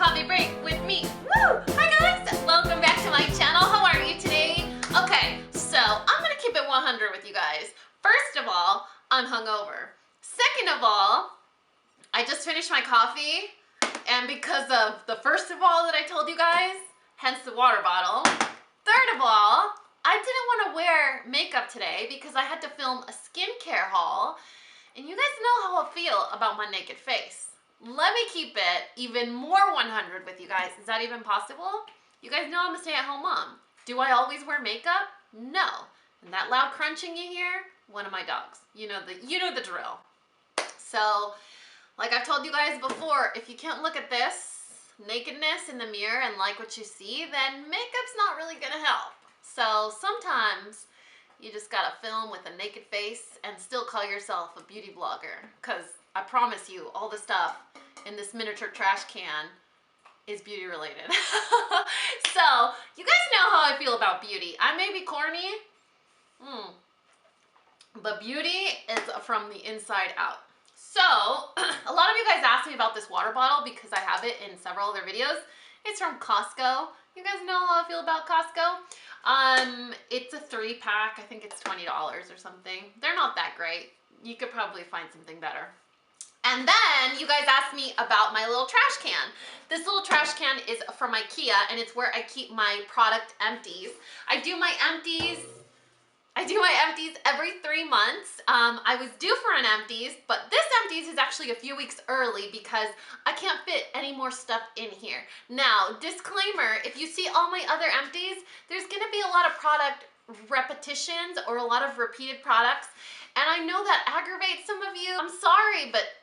coffee break with me. Woo! Hi guys! Welcome back to my channel. How are you today? Okay, so I'm gonna keep it 100 with you guys. First of all, I'm hungover. Second of all, I just finished my coffee, and because of the first of all that I told you guys, hence the water bottle. Third of all, I didn't want to wear makeup today because I had to film a skincare haul, and you guys know how I feel about my naked face. Let me keep it even more 100 with you guys. Is that even possible? You guys know I'm a stay-at-home mom. Do I always wear makeup? No. And that loud crunching you hear? One of my dogs. You know the drill. So, like I've told you guys before, if you can't look at this nakedness in the mirror and like what you see, then makeup's not really gonna help. So sometimes you just gotta film with a naked face and still call yourself a beauty blogger, because I promise you, all the stuff in this miniature trash can is beauty related. So, you guys know how I feel about beauty. I may be corny, but beauty is from the inside out. So, a lot of you guys asked me about this water bottle because I have it in several other videos. It's from Costco. You guys know how I feel about Costco. It's a 3-pack. I think it's $20 or something. They're not that great. You could probably find something better. And then you guys asked me about my little trash can. This little trash can is from IKEA, and it's where I keep my product empties. I do my empties every 3 months. I was due for an empties, but this empties is actually a few weeks early because I can't fit any more stuff in here. Now, disclaimer, if you see all my other empties, there's gonna be a lot of product repetitions or a lot of repeated products, and I know that aggravates some of you. I'm sorry, but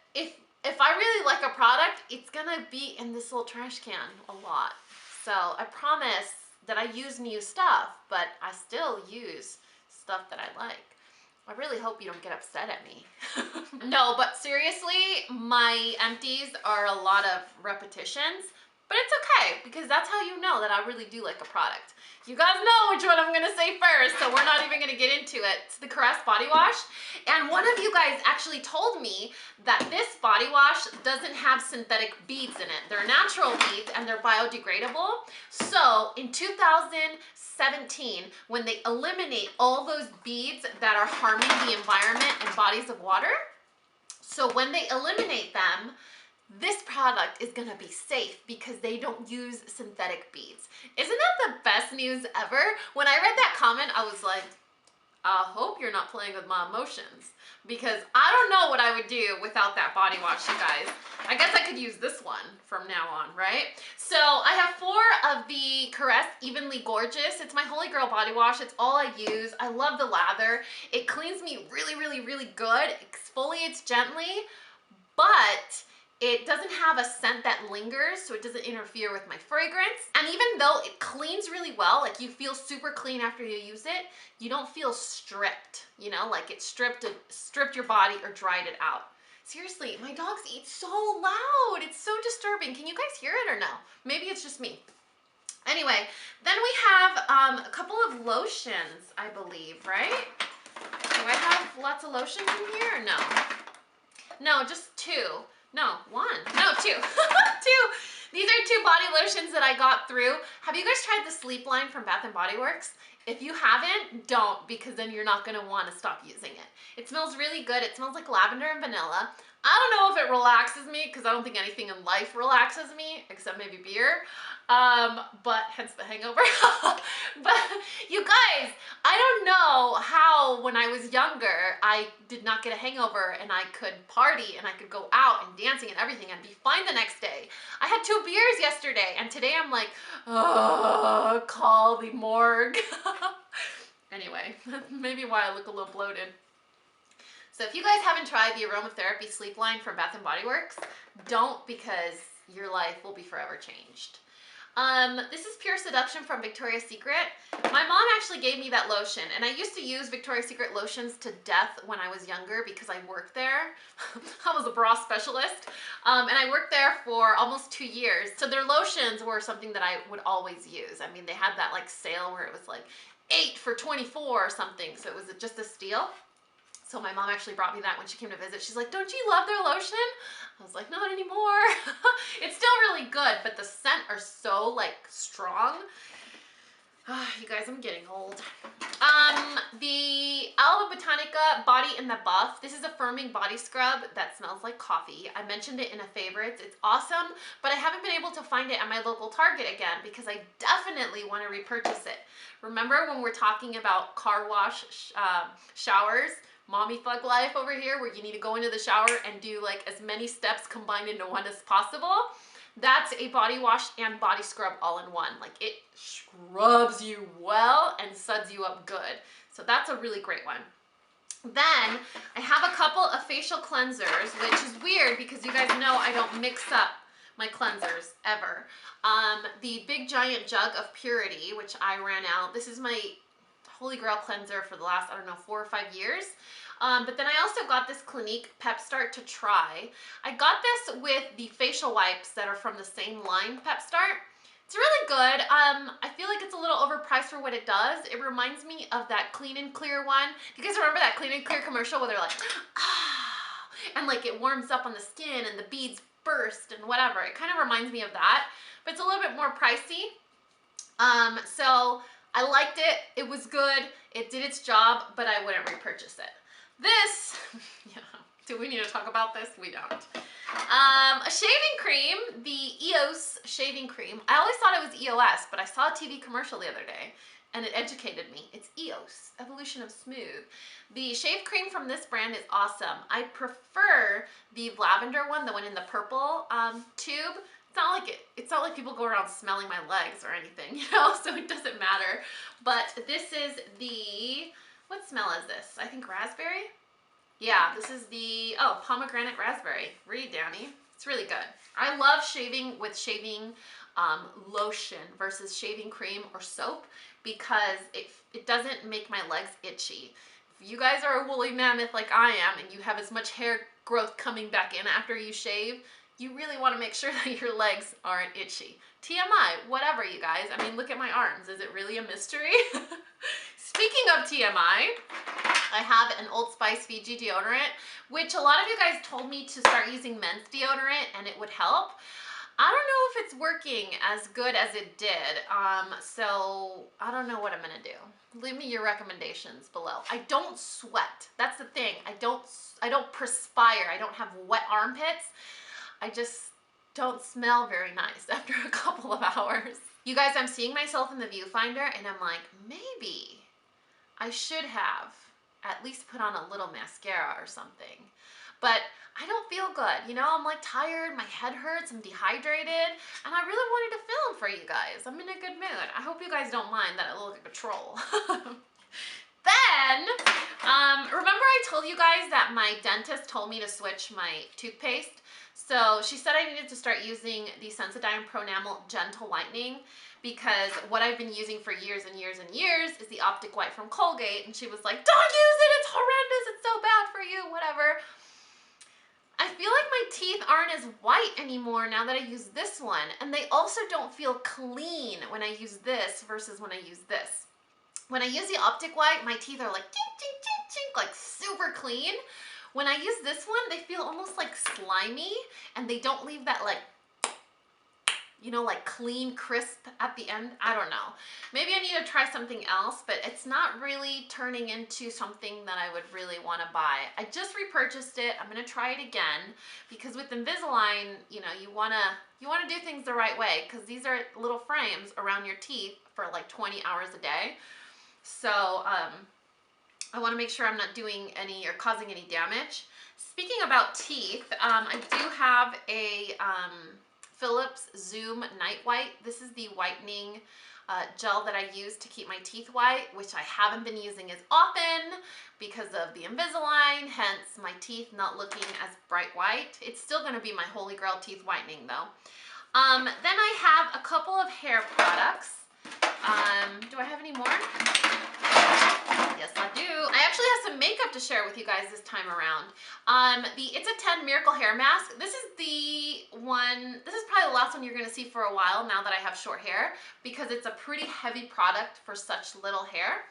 if I really like a product, it's gonna be in this little trash can a lot. So I promise that I use new stuff, but I still use stuff that I like. I really hope you don't get upset at me. No, but seriously, my empties are a lot of repetitions, but it's okay because that's how you know that I really do like a product. You guys know which one I'm gonna say first, so we're not even gonna get into it. It's the Caress body wash. And one of you guys actually told me that this body wash doesn't have synthetic beads in it. They're natural beads and they're biodegradable. So in 2017, when they eliminate all those beads that are harming the environment and bodies of water, so when they eliminate them, this product is gonna be safe because they don't use synthetic beads. Isn't that the best news ever? When I read that comment, I was like, I hope you're not playing with my emotions, because I don't know what I would do without that body wash, you guys. I guess I could use this one from now on, right? So I have 4 of the Caress Evenly Gorgeous. It's my holy grail body wash. It's all I use. I love the lather. It cleans me really, really, really good. Exfoliates gently, but it doesn't have a scent that lingers, so it doesn't interfere with my fragrance. And even though it cleans really well, like you feel super clean after you use it, you don't feel stripped, you know, like it stripped your body or dried it out. Seriously, my dogs eat so loud. It's so disturbing. Can you guys hear it or no? Maybe it's just me. Anyway, then we have a couple of lotions, I believe, right? Do I have lots of lotions in here or no? No, just 2. No, 1. No, 2. 2. These are 2 body lotions that I got through. Have you guys tried the Sleep line from Bath & Body Works? If you haven't, don't, because then you're not going to want to stop using it. It smells really good. It smells like lavender and vanilla. I don't know if it relaxes me, because I don't think anything in life relaxes me, except maybe beer. But hence the hangover. But you guys, I don't know how when I was younger I did not get a hangover and I could party and I could go out and dancing and everything and be fine the next day. I had 2 beers yesterday and today I'm like, oh, call the morgue. Anyway, maybe why I look a little bloated. So if you guys haven't tried the aromatherapy sleep line from Bath & Body Works, don't, because your life will be forever changed. This is Pure Seduction from Victoria's Secret. My mom actually gave me that lotion, and I used to use Victoria's Secret lotions to death when I was younger because I worked there. I was a bra specialist, and I worked there for almost 2 years. So their lotions were something that I would always use. I mean, they had that like sale where it was like 8 for $24 or something, so it was just a steal. So my mom actually brought me that when she came to visit. She's like, don't you love their lotion? I was like, not anymore. It's still really good. but the scent are so like strong. You guys, I'm getting old. The Alba Botanica Body in the Buff. This is a firming body scrub that smells like coffee. I mentioned it in a favorites. It's awesome, but I haven't been able to find it at my local Target again because I definitely want to repurchase it. Remember when we're talking about car wash showers? Mommy thug life over here, where you need to go into the shower and do like as many steps combined into one as possible. That's a body wash and body scrub all in one. Like it scrubs you well and suds you up good. So that's a really great one. Then I have a couple of facial cleansers, which is weird because you guys know I don't mix up my cleansers ever. The big giant jug of Purity, which I ran out. This is my holy grail cleanser for the last, I don't know, 4 or 5 years. But then I also got this Clinique Pep Start to try. I got this with the facial wipes that are from the same line, Pep Start. It's really good. I feel like it's a little overpriced for what it does. It reminds me of that Clean and Clear one. Do you guys remember that Clean and Clear commercial where they're like, ah, and like it warms up on the skin and the beads burst and whatever. It kind of reminds me of that, but it's a little bit more pricey. So I liked it. It was good. It did its job, but I wouldn't repurchase it. This, yeah, do we need to talk about this? We don't. A shaving cream, the Eos Shaving Cream. I always thought it was EOS, but I saw a TV commercial the other day and it educated me. It's Eos, Evolution of Smooth. The shave cream from this brand is awesome. I prefer the lavender one, the one in the purple tube. It's not like people go around smelling my legs or anything, you know, so it doesn't matter. But this is the, what smell is this? I think raspberry? Yeah, this is the, oh, pomegranate raspberry. Read, Dani. It's really good. I love shaving with shaving lotion versus shaving cream or soap because it doesn't make my legs itchy. If you guys are a woolly mammoth like I am and you have as much hair growth coming back in after you shave, you really want to make sure that your legs aren't itchy. TMI, whatever, you guys. I mean, look at my arms. Is it really a mystery? Speaking of TMI, I have an Old Spice Pg Deodorant, which a lot of you guys told me to start using men's deodorant and it would help. I don't know if it's working as good as it did, so I don't know what I'm gonna do. Leave me your recommendations below. I don't sweat. That's the thing. I don't perspire. I don't have wet armpits. I just don't smell very nice after a couple of hours. You guys, I'm seeing myself in the viewfinder and I'm like, maybe I should have at least put on a little mascara or something. But I don't feel good, you know, I'm like tired, my head hurts, I'm dehydrated, and I really wanted to film for you guys. I'm in a good mood. I hope you guys don't mind that I look like a troll. Then, remember I told you guys that my dentist told me to switch my toothpaste? So she said I needed to start using the Sensodyne Pronamel Gentle Whitening because what I've been using for years and years and years is the Optic White from Colgate, and she was like, don't use it, it's horrendous, it's so bad for you, whatever. I feel like my teeth aren't as white anymore now that I use this one, and they also don't feel clean when I use this versus when I use this. When I use the Optic White, my teeth are like chink, chink, chink, chink, like super clean. When I use this one, they feel almost like slimy, and they don't leave that like, you know, like clean, crisp at the end. I don't know. Maybe I need to try something else, but it's not really turning into something that I would really want to buy. I just repurchased it. I'm going to try it again because with Invisalign, you know, you want to do things the right way because these are little frames around your teeth for like 20 hours a day. So, I want to make sure I'm not doing any or causing any damage. Speaking about teeth, I do have a Phillips Zoom Night White. This is the whitening gel that I use to keep my teeth white, which I haven't been using as often because of the Invisalign, hence my teeth not looking as bright white. It's still going to be my holy grail teeth whitening though. Then I have a couple of hair products. Do I have any more? Yes, I do. I actually have some makeup to share with you guys this time around. It's a 10 Miracle Hair Mask. This is the one, this is probably the last one you're going to see for a while now that I have short hair because it's a pretty heavy product for such little hair.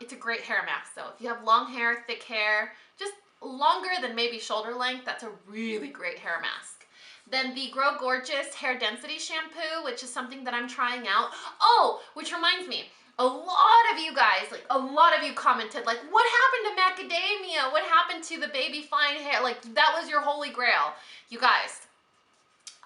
It's a great hair mask though. If you have long hair, thick hair, just longer than maybe shoulder length, that's a really great hair mask. Then the Grow Gorgeous Hair Density Shampoo, which is something that I'm trying out. Oh, which reminds me, a lot of you guys, like a lot of you commented, like, what happened to macadamia? What happened to the baby fine hair? Like, that was your holy grail. You guys,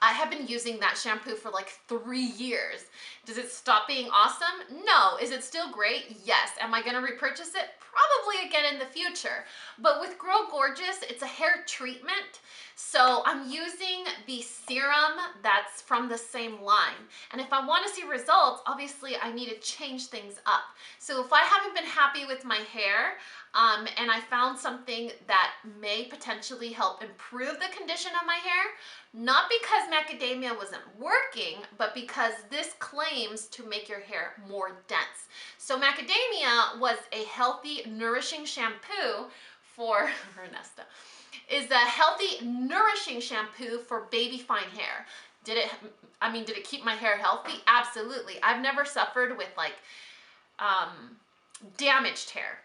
I have been using that shampoo for like 3 years. Does it stop being awesome? No. Is it still great? Yes. Am I gonna repurchase it? Probably again in the future. But with Grow Gorgeous, it's a hair treatment. So I'm using the serum that's from the same line. And if I want to see results, obviously I need to change things up. So if I haven't been happy with my hair, and I found something that may potentially help improve the condition of my hair, not because macadamia wasn't working, but because this claims to make your hair more dense. So macadamia was a healthy, nourishing shampoo for Ernesta. Is a healthy, nourishing shampoo for baby fine hair. Did it keep my hair healthy? Absolutely. I've never suffered with like damaged hair.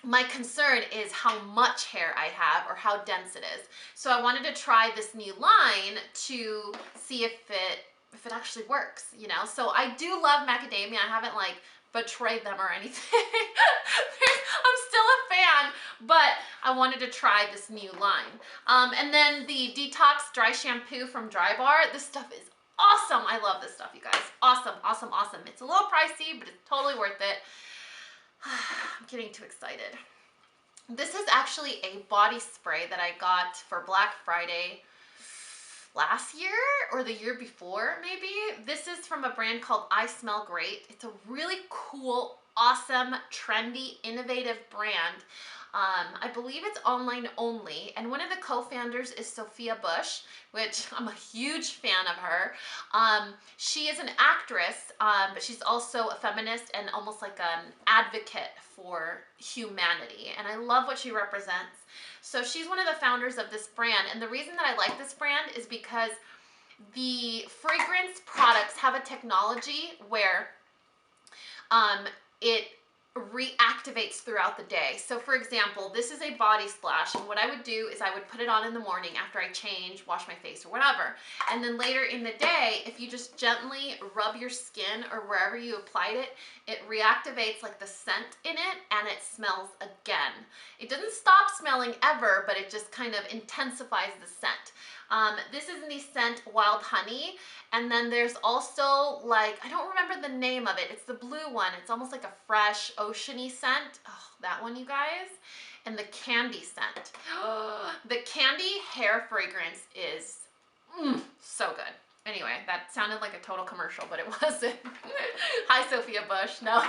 My concern is how much hair I have or how dense it is. So I wanted to try this new line to see if it actually works, you know? So I do love macadamia. I haven't like betrayed them or anything. I'm still a fan, but I wanted to try this new line. And then the Detox Dry Shampoo from Drybar. This stuff is awesome. I love this stuff, you guys. Awesome, awesome, awesome. It's a little pricey, but it's totally worth it. I'm getting too excited. This is actually a body spray that I got for Black Friday last year or the year before, maybe. This is from a brand called I Smell Great. It's a really cool, awesome, trendy, innovative brand. I believe it's online only, and one of the co-founders is Sophia Bush, which I'm a huge fan of her. She is an actress, but she's also a feminist and almost like an advocate for humanity, and I love what she represents. So she's one of the founders of this brand, and the reason that I like this brand is because the fragrance products have a technology where it reactivates throughout the day. So for example, this is a body splash, and what I would do is I would put it on in the morning after I change, wash my face or whatever, and then later in the day, if you just gently rub your skin or wherever you applied it, it reactivates like the scent in it and it smells again. It doesn't stop smelling ever, but it just kind of intensifies the scent. This is in the scent Wild Honey, and then there's also like, I don't remember the name of it, it's the blue one, it's almost like a fresh oceany scent. Oh, that one, you guys. And the candy scent. The candy hair fragrance is so good. Anyway, that sounded like a total commercial, but it wasn't. Hi, Sophia Bush. No.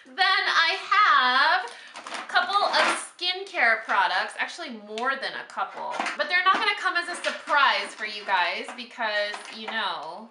Then I have a couple of skincare products, actually more than a couple, but they're not gonna come as a surprise for you guys because you know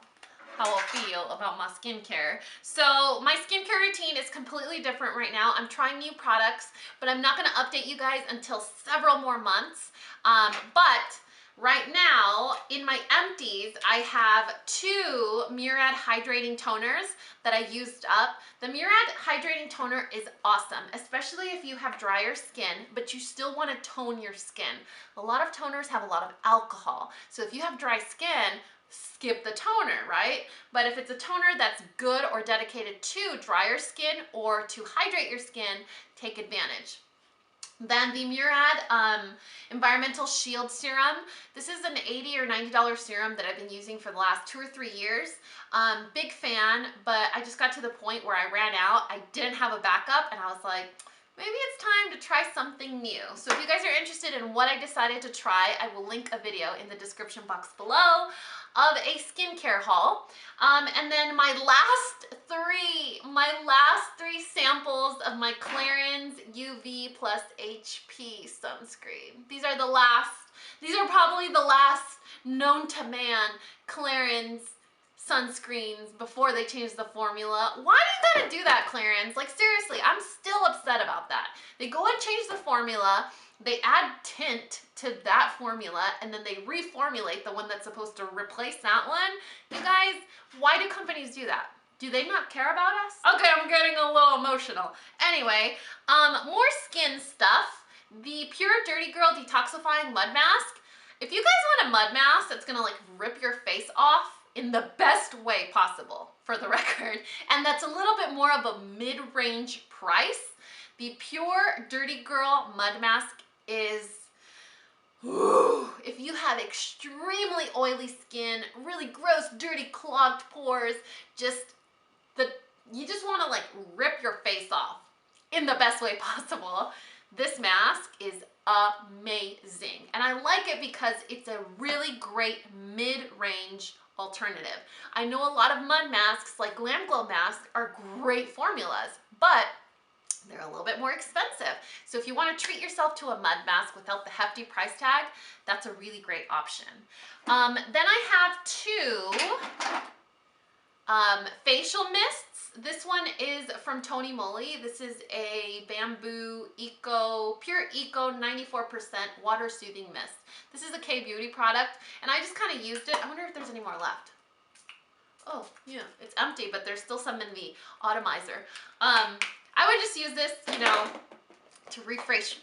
how I feel about my skincare. So my skincare routine is completely different right now. I'm trying new products, but I'm not gonna update you guys until several more months. But right now, in my empties, I have 2 Murad hydrating toners that I used up. The Murad hydrating toner is awesome, especially if you have drier skin, but you still want to tone your skin. A lot of toners have a lot of alcohol, so if you have dry skin, skip the toner, right? But if it's a toner that's good or dedicated to drier skin or to hydrate your skin, take advantage. Then the Murad Environmental Shield Serum. This is an $80 or $90 serum that I've been using for the last 2 or 3 years. Big fan, but I just got to the point where I ran out. I didn't have a backup, and I was like, maybe it's time to try something new. So if you guys are interested in what I decided to try, I will link a video in the description box below of a skincare haul. And then my last three samples of my Clarins UV+HP sunscreen. These are probably the last known to man Clarins sunscreens before they changed the formula. Why do you gotta do that, Clarins? Like seriously, I'm still upset about that. They go and change the formula, they add tint to that formula, and then they reformulate the one that's supposed to replace that one. You guys, why do companies do that? Do they not care about us? Okay, I'm getting a little emotional. Anyway, more skin stuff. The Pure Dirty Girl Detoxifying Mud Mask If you guys want a mud mask that's gonna like rip your face off in the best way possible, for the record, and that's a little bit more of a mid-range price, the Pure Dirty Girl Mud Mask is, ooh, if you have extremely oily skin, really gross, dirty, clogged pores, you just wanna like rip your face off in the best way possible, this mask is amazing. And I like it because it's a really great mid-range alternative. I know a lot of mud masks, like Glam Glow masks, are great formulas, but they're a little bit more expensive. So if you want to treat yourself to a mud mask without the hefty price tag, that's a really great option. Then I have two facial mists. This one is from Tony Moly. This is a bamboo pure eco 94% water soothing mist. This is a K-Beauty product, and I just kind of used it. I wonder if there's any more left. Oh, yeah, it's empty, but there's still some in the atomizer. I would just use this, you know, to refresh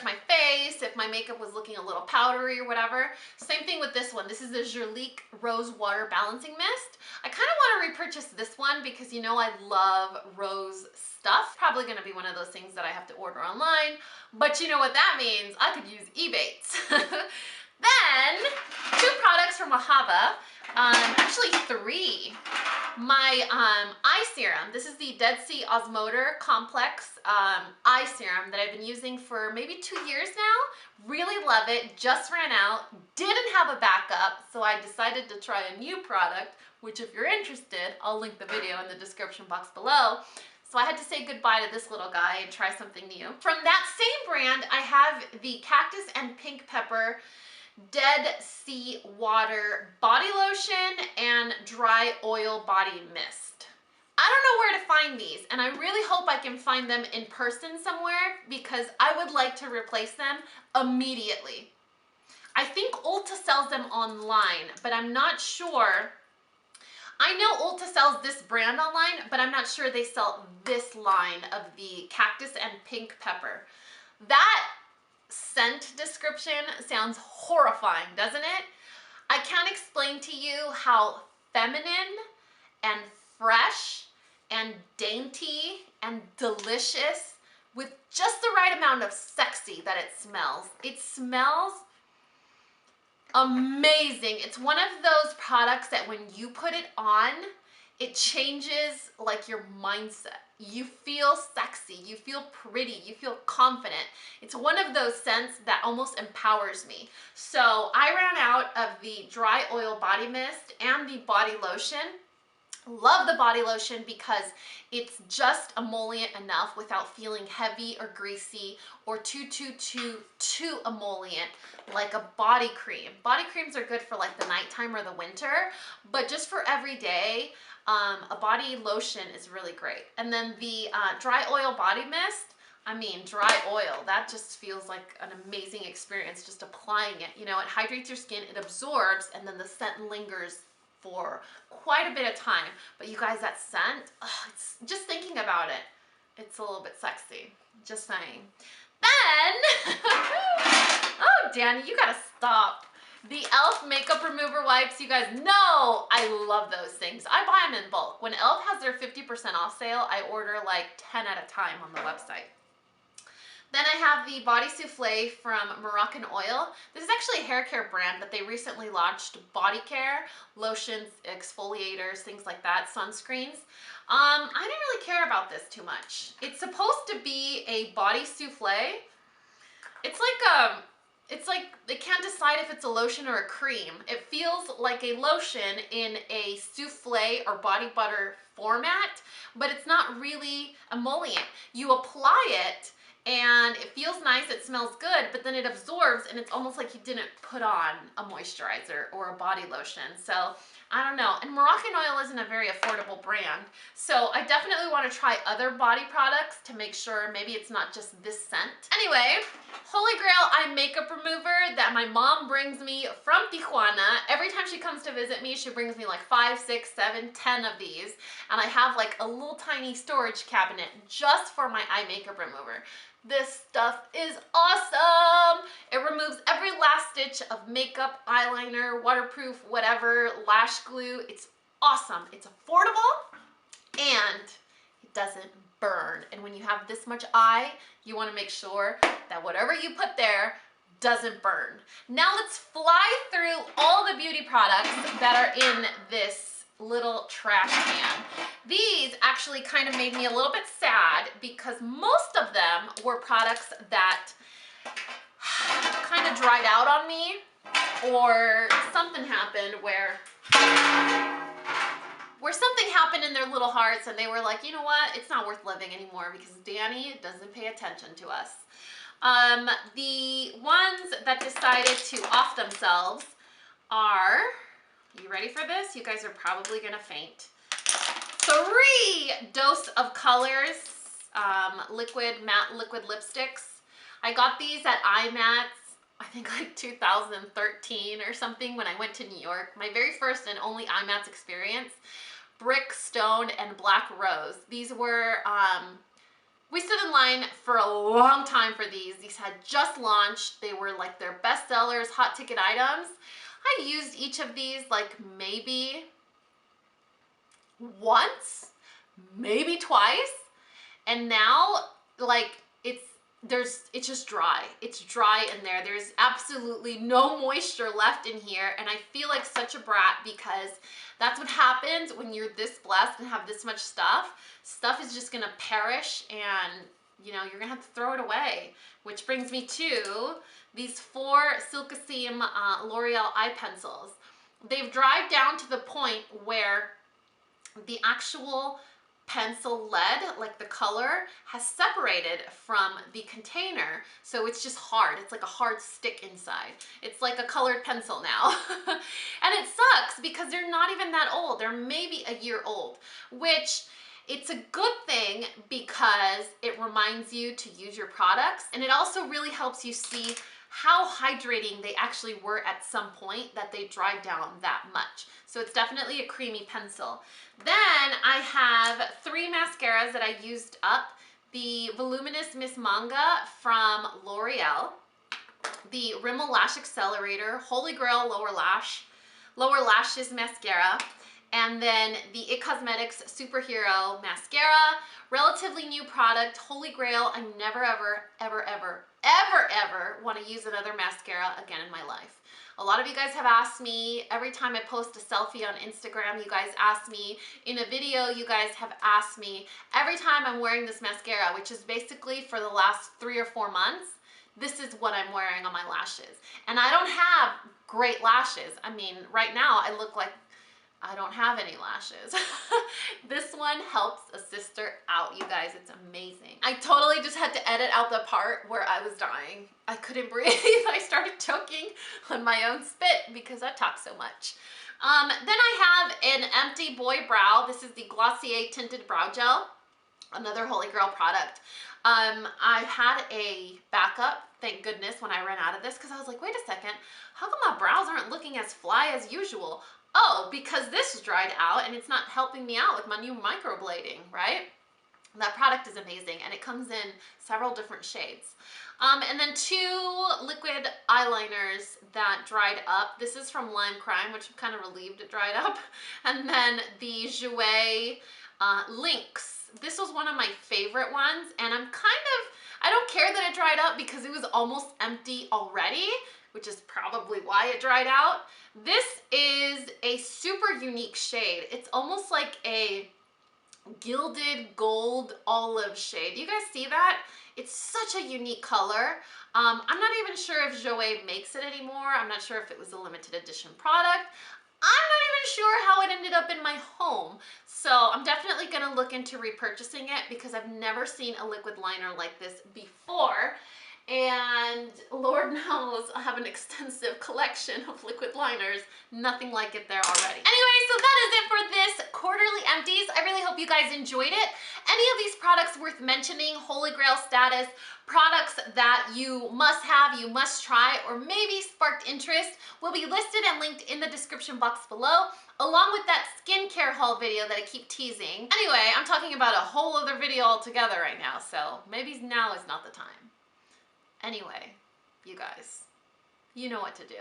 my face if my makeup was looking a little powdery or whatever. Same thing with this one. This is the Jurlique Rose Water Balancing Mist. I kind of want to repurchase this one because, you know, I love rose stuff. Probably going to be one of those things that I have to order online, but you know what that means. I could use Ebates. Then, two products from Ahava. Actually three. My eye serum. This is the Dead Sea Osmoter Complex eye serum that I've been using for maybe 2 years now. Really love it. Just ran out. Didn't have a backup, so I decided to try a new product, which if you're interested, I'll link the video in the description box below. So I had to say goodbye to this little guy and try something new. From that same brand, I have the Cactus and Pink Pepper Dead Sea Water Body Lotion and Dry Oil Body Mist. I don't know where to find these, and I really hope I can find them in person somewhere because I would like to replace them immediately. I think Ulta sells them online, but I'm not sure. I know Ulta sells this brand online, but I'm not sure they sell this line of the Cactus and Pink Pepper. That scent description sounds horrifying, doesn't it? I can't explain to you how feminine and fresh and dainty and delicious with just the right amount of sexy that it smells. It smells amazing. It's one of those products that when you put it on, it changes like your mindset. You feel sexy, you feel pretty, you feel confident. It's one of those scents that almost empowers me. So I ran out of the dry oil body mist and the body lotion. Love the body lotion because it's just emollient enough without feeling heavy or greasy or too emollient like a body cream. Body creams are good for like the nighttime or the winter, but just for every day, a body lotion is really great. And then the dry oil body mist, I mean, dry oil, that just feels like an amazing experience just applying it. You know, it hydrates your skin, it absorbs, and then the scent lingers for quite a bit of time. But you guys, that scent, it's just thinking about it, it's a little bit sexy. Just saying. Then, oh, Dani, you gotta stop. The e.l.f. makeup remover wipes, you guys know I love those things. I buy them in bulk. When e.l.f. has their 50% off sale, I order like 10 at a time on the website. Then I have the Body Souffle from Moroccan Oil. This is actually a hair care brand, but they recently launched body care, lotions, exfoliators, things like that, sunscreens. I didn't really care about this too much. It's supposed to be a body souffle. It's like they can't decide if it's a lotion or a cream. It feels like a lotion in a souffle or body butter format, but it's not really emollient. You apply it and it feels nice, it smells good, but then it absorbs and it's almost like you didn't put on a moisturizer or a body lotion. So I don't know. And Moroccan Oil isn't a very affordable brand. So I definitely want to try other body products to make sure maybe it's not just this scent. Anyway, Holy Grail eye makeup remover that my mom brings me from Tijuana. Every time she comes to visit me, she brings me like 5, 6, 7, 10 of these. And I have like a little tiny storage cabinet just for my eye makeup remover. This stuff is awesome. It removes every last stitch of makeup, eyeliner, waterproof, whatever, lash glue. It's awesome. It's affordable and it doesn't burn. And when you have this much eye, you want to make sure that whatever you put there doesn't burn. Now let's fly through all the beauty products that are in this little trash can. These actually kind of made me a little bit sad because most of them were products that kind of dried out on me, or something happened where something happened in their little hearts and they were like, you know what, it's not worth living anymore because Dani doesn't pay attention to us. The ones that decided to off themselves are, you ready for this? You guys are probably gonna faint. 3 Dose of Colors matte liquid lipsticks. I got these at IMATS, I think like 2013 or something, when I went to New York. My very first and only IMATS experience. Brick, Stone, and Black Rose. These were, we stood in line for a long time for these. These had just launched. They were like their best sellers, hot ticket items. I used each of these like maybe once, maybe twice, and now like it's just dry. It's dry in there. There's absolutely no moisture left in here, and I feel like such a brat because that's what happens when you're this blessed and have this much stuff. Stuff is just gonna perish, and you know, you're gonna have to throw it away. Which brings me to these 4 Silkaseam L'Oreal eye pencils. They've dried down to the point where the actual pencil lead, like the color, has separated from the container, so it's just hard. It's like a hard stick inside. It's like a colored pencil now. And it sucks because they're not even that old. They're maybe a year old, which it's a good thing because it reminds you to use your products, and it also really helps you see how hydrating they actually were at some point that they dried down that much. So it's definitely a creamy pencil. Then I have 3 mascaras that I used up. The Voluminous Miss Manga from L'Oreal, the Rimmel Lash Accelerator Holy Grail Lower Lashes Mascara, and then the IT Cosmetics Superhero Mascara. Relatively new product, Holy Grail. I never ever, ever, ever, ever, ever want to use another mascara again in my life. A lot of you guys have asked me, every time I post a selfie on Instagram, you guys ask me, in a video, you guys have asked me, every time I'm wearing this mascara, which is basically for the last 3 or 4 months, this is what I'm wearing on my lashes. And I don't have great lashes. I mean, right now I look like I don't have any lashes. This one helps a sister out, you guys. It's amazing. I totally just had to edit out the part where I was dying. I couldn't breathe. I started choking on my own spit because I talk so much. Then I have an Empty Boy Brow. This is the Glossier Tinted Brow Gel, another Holy Grail product. I had a backup, thank goodness, when I ran out of this, because I was like, wait a second, how come my brows aren't looking as fly as usual? Oh, because this is dried out and it's not helping me out with my new microblading, right? That product is amazing, and it comes in several different shades. And then 2 liquid eyeliners that dried up. This is from Lime Crime, which I'm kind of relieved it dried up. And then the Jouer Lynx. This was one of my favorite ones, and I don't care that it dried up because it was almost empty already, which is probably why it dried out. This is a super unique shade. It's almost like a gilded gold olive shade. Do you guys see that? It's such a unique color. I'm not even sure if Jouer makes it anymore. I'm not sure if it was a limited edition product. I'm not even sure how it ended up in my home. So I'm definitely gonna look into repurchasing it because I've never seen a liquid liner like this before. And Lord knows I have an extensive collection of liquid liners. Nothing like it there already. Anyway, so that is it for this quarterly empties. I really hope you guys enjoyed it. Any of these products worth mentioning, holy grail status, products that you must have, you must try, or maybe sparked interest will be listed and linked in the description box below, along with that skincare haul video that I keep teasing. Anyway, I'm talking about a whole other video altogether right now, so maybe now is not the time. Anyway, you guys, you know what to do.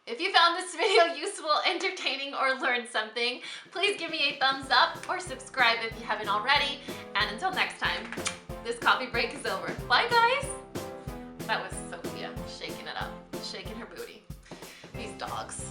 If you found this video useful, entertaining, or learned something, please give me a thumbs up or subscribe if you haven't already. And until next time, this coffee break is over. Bye, guys. That was Sophia shaking it up, shaking her booty. These dogs.